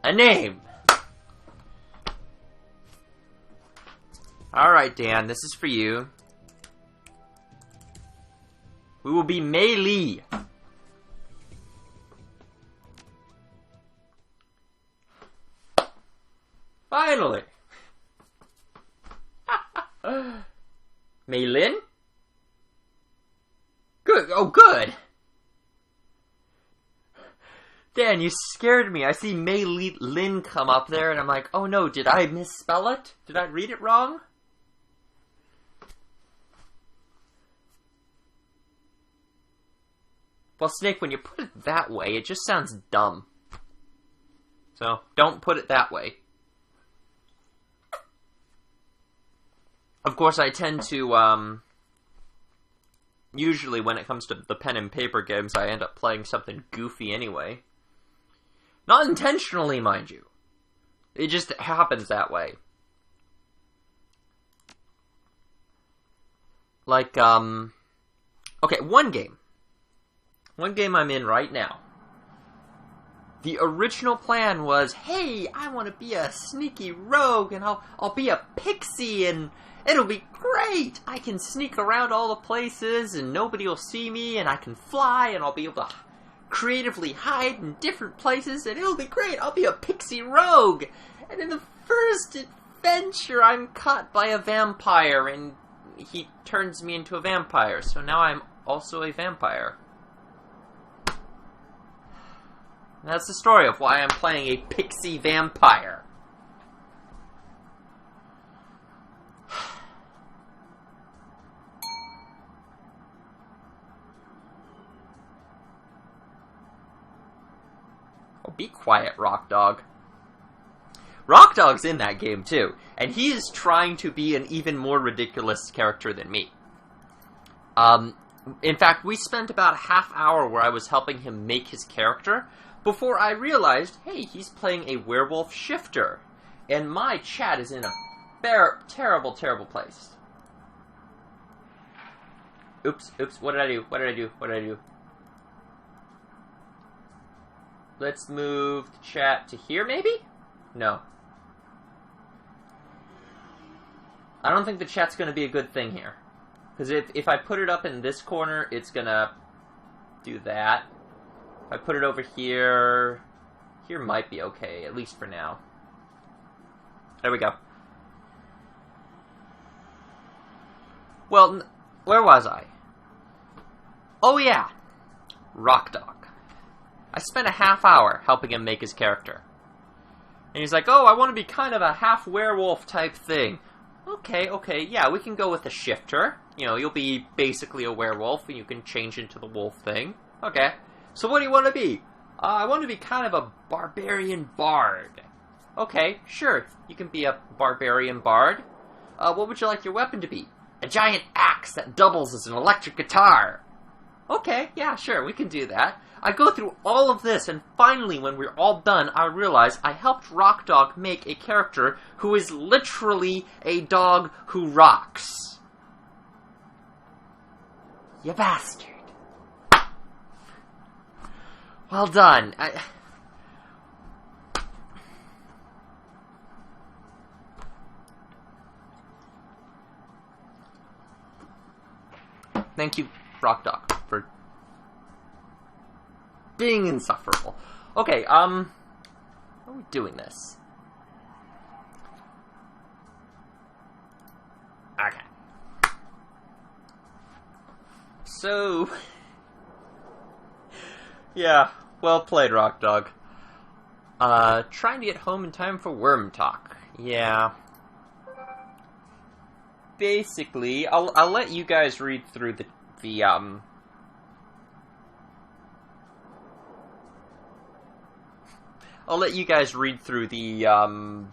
A name! Alright, Dan, this is for you. We will be Mei Li. Finally! Mei Lin? Good. Oh, good! Dan, you scared me. I see Mei Lin come up there, and I'm like, oh no, did I misspell it? Did I read it wrong? Well, Snake, when you put it that way, it just sounds dumb. So, don't put it that way. Of course, I tend to, usually when it comes to the pen and paper games, I end up playing something goofy anyway. Not intentionally, mind you. It just happens that way. Like, okay, one game. One game I'm in right now. The original plan was, hey, I want to be a sneaky rogue, and I'll be a pixie, and it'll be great! I can sneak around all the places, and nobody will see me, and I can fly, and I'll be able to creatively hide in different places, and it'll be great! I'll be a pixie rogue! And in the first adventure, I'm caught by a vampire, and he turns me into a vampire, so now I'm also a vampire. And that's the story of why I'm playing a pixie vampire. Oh, be quiet, Rock Dog. Rock Dog's in that game, too, and he is trying to be an even more ridiculous character than me. In fact, we spent about a half hour where I was helping him make his character, before I realized, hey, he's playing a werewolf shifter. And my chat is in a terrible, terrible place. Oops, what did I do? Let's move the chat to here, maybe? No. I don't think the chat's going to be a good thing here. Because if I put it up in this corner, it's going to do that. If I put it over here, here might be okay, at least for now. There we go. Well, where was I? Oh yeah, Rock Dog. I spent a half hour helping him make his character. And he's like, oh, I want to be kind of a half werewolf type thing. Okay, yeah, we can go with a shifter. You know, you'll be basically a werewolf, and you can change into the wolf thing. Okay. So what do you want to be? I want to be kind of a barbarian bard. Okay, sure, you can be a barbarian bard. What would you like your weapon to be? A giant axe that doubles as an electric guitar. Okay, yeah, sure, we can do that. I go through all of this, and finally, when we're all done, I realize I helped Rock Dog make a character who is literally a dog who rocks. You bastard. Well done. Thank you, Rock Dog, for being insufferable. Okay, how are we doing this? Okay. So... yeah, well played, Rock Dog. Trying to get home in time for Worm Talk. Yeah. Basically, I'll let you guys read through the I'll let you guys read through the, on...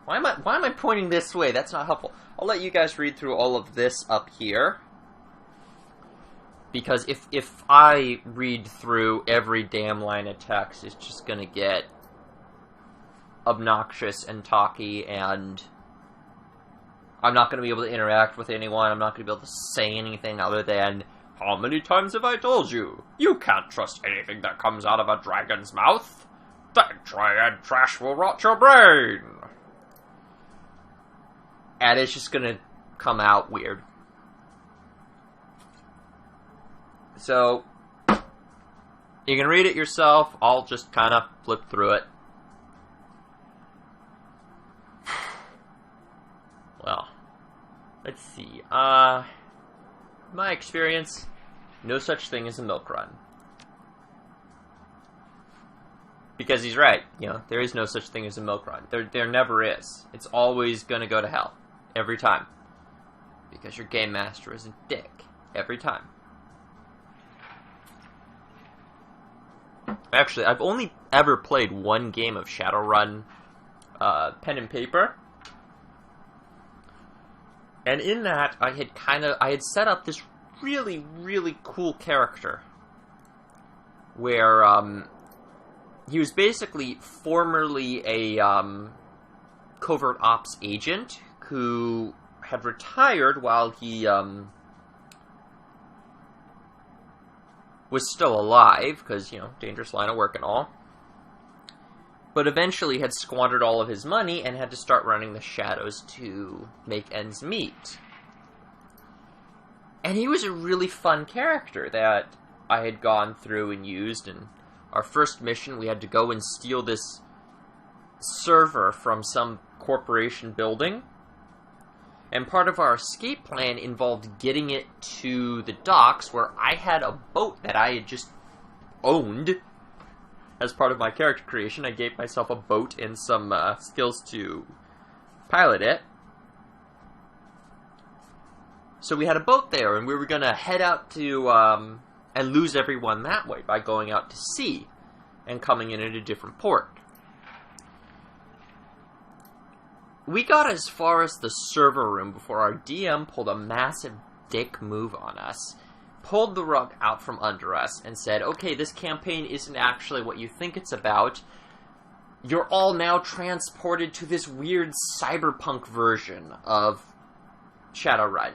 Why am I pointing this way? That's not helpful. I'll let you guys read through all of this up here. Because if I read through every damn line of text, it's just gonna get obnoxious and talky, and I'm not gonna be able to interact with anyone. I'm not gonna be able to say anything other than, how many times have I told you? You can't trust anything that comes out of a dragon's mouth. That triad trash will rot your brain! And it's just gonna come out weird. So, you can read it yourself. I'll just kind of flip through it. Well, let's see. My experience, no such thing as a milk run. Because he's right, you know, there is no such thing as a milk run. There never is. It's always gonna go to hell. Every time. Because your game master is a dick. Every time. Actually, I've only ever played one game of Shadowrun pen and paper. And in that, I had set up this really, really cool character. Where, he was basically formerly a, covert ops agent who had retired while he, was still alive, because, you know, dangerous line of work and all. But eventually had squandered all of his money and had to start running the shadows to make ends meet. And he was a really fun character that I had gone through and used, and our first mission, we had to go and steal this server from some corporation building. And part of our escape plan involved getting it to the docks, where I had a boat that I had just owned. As part of my character creation, I gave myself a boat and some skills to pilot it. So we had a boat there, and we were going to head out to, and lose everyone that way by going out to sea and coming in at a different port. We got as far as the server room before our DM pulled a massive dick move on us, pulled the rug out from under us, and said, okay, this campaign isn't actually what you think it's about. You're all now transported to this weird cyberpunk version of Shadowrun.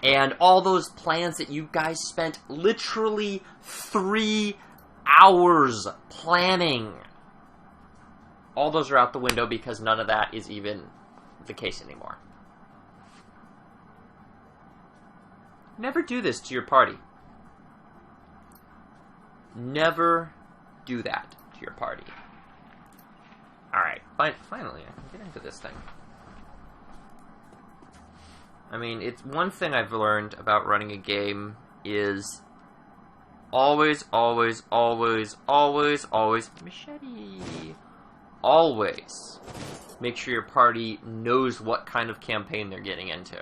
And all those plans that you guys spent literally 3 hours planning, all those are out the window because none of that is even the case anymore. Never do this to your party. Never do that to your party. Alright, finally, I can get into this thing. I mean, it's one thing I've learned about running a game is always, always, always, always, always, machete. Always make sure your party knows what kind of campaign they're getting into.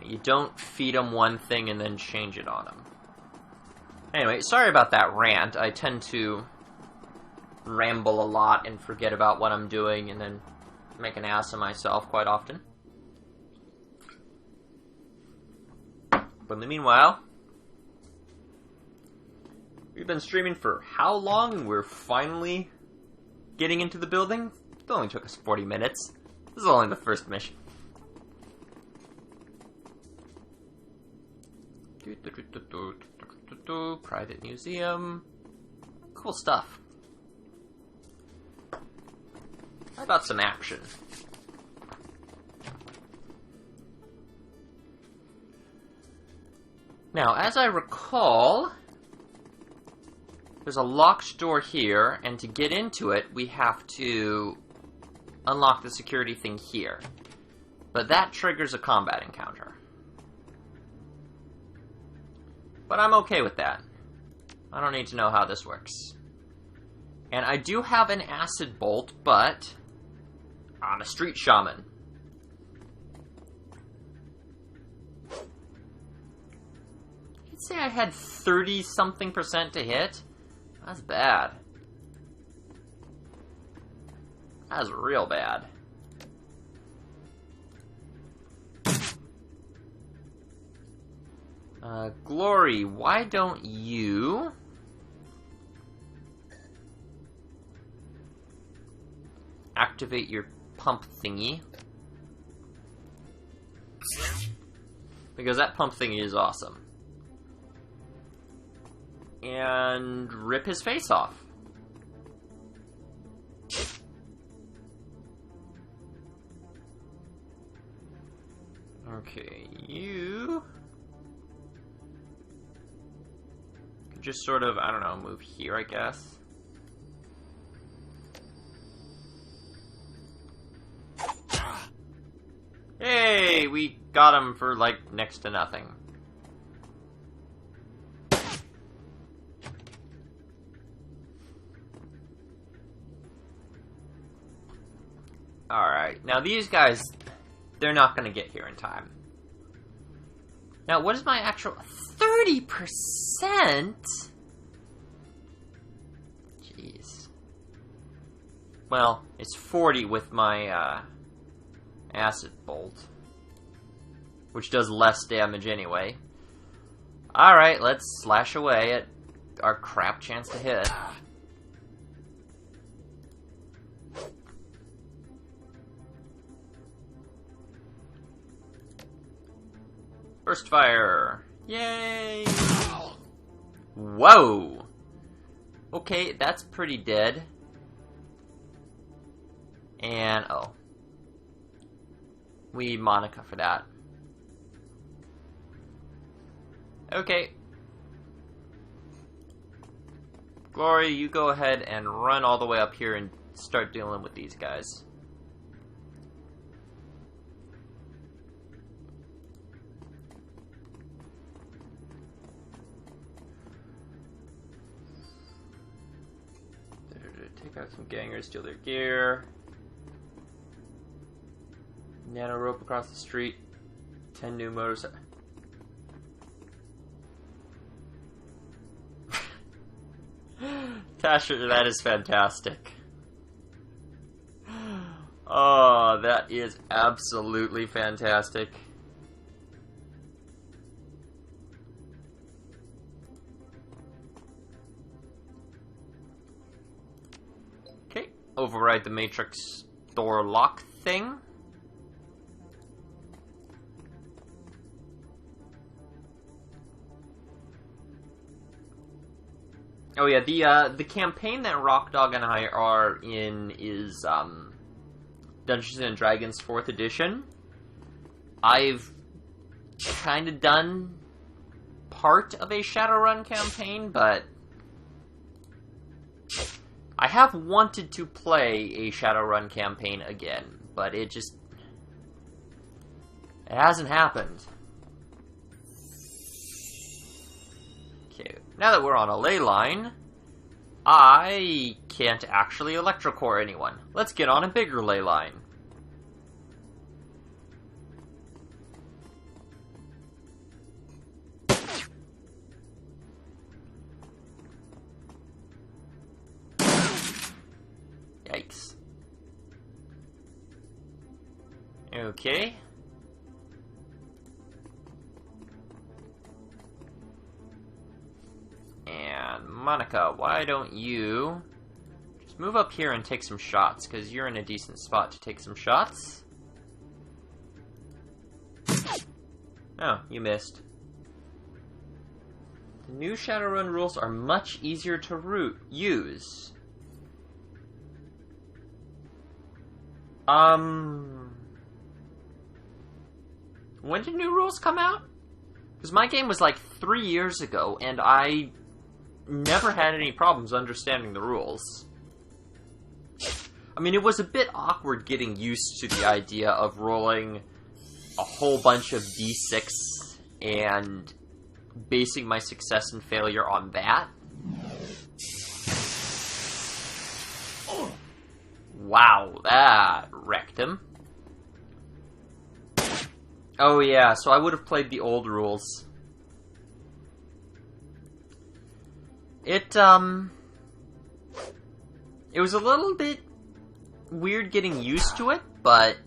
You don't feed them one thing and then change it on them. Anyway, sorry about that rant. I tend to ramble a lot and forget about what I'm doing and then make an ass of myself quite often. But in the meanwhile, we've been streaming for how long, and we're finally getting into the building? It only took us 40 minutes. This is only the first mission. Private museum. Cool stuff. How about some action? Now, as I recall, there's a locked door here, and to get into it, we have to unlock the security thing here. But that triggers a combat encounter. But I'm okay with that. I don't need to know how this works. And I do have an acid bolt, but I'm a street shaman. I'd say I had 30-something% to hit. That's bad. That's real bad. Glory, why don't you activate your pump thingy? Because that pump thingy is awesome. And rip his face off. Okay, you could just sort of, I don't know, move here, I guess. Hey, we got him for, like, next to nothing. Alright, now these guys, they're not going to get here in time. Now, what is my actual... 30%?! Jeez. Well, it's 40 with my, acid bolt. Which does less damage anyway. Alright, let's slash away at our crap chance to hit. Burst fire! Yay! Whoa! Okay, that's pretty dead. And, oh. We need Monica for that. Okay. Glory, you go ahead and run all the way up here and start dealing with these guys. Take out some gangers, steal their gear. Nano rope across the street. 10 new motorcycles. Tasher, that is fantastic. Oh, that is absolutely fantastic. Okay, override the matrix door lock thing. Oh yeah, the campaign that Rockdog and I are in is Dungeons and Dragons 4th edition. I've kind of done part of a Shadowrun campaign, but I have wanted to play a Shadowrun campaign again, but it hasn't happened. Okay, now that we're on a ley line, I can't actually electrocore anyone. Let's get on a bigger ley line. Yikes. Okay. And Monica, why don't you just move up here and take some shots, because you're in a decent spot to take some shots. Oh, you missed. The new Shadowrun rules are much easier to use. When did new rules come out? Because my game was like 3 years ago, and I never had any problems understanding the rules. I mean, it was a bit awkward getting used to the idea of rolling a whole bunch of d6 and basing my success and failure on that. Oh. Wow, that wrecked him. Oh yeah, so I would have played the old rules. It was a little bit weird getting used to it, but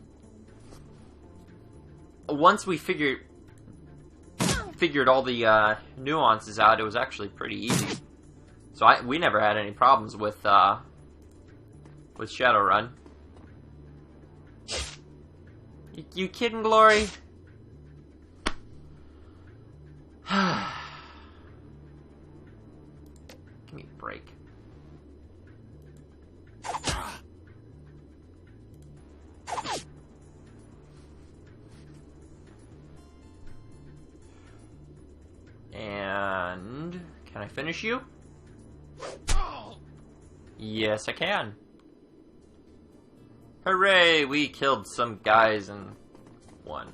once we figured all the nuances out, it was actually pretty easy. So we never had any problems with Shadowrun. You kidding, Glory? break. And can I finish you? Yes, I can. Hooray! We killed some guys and won.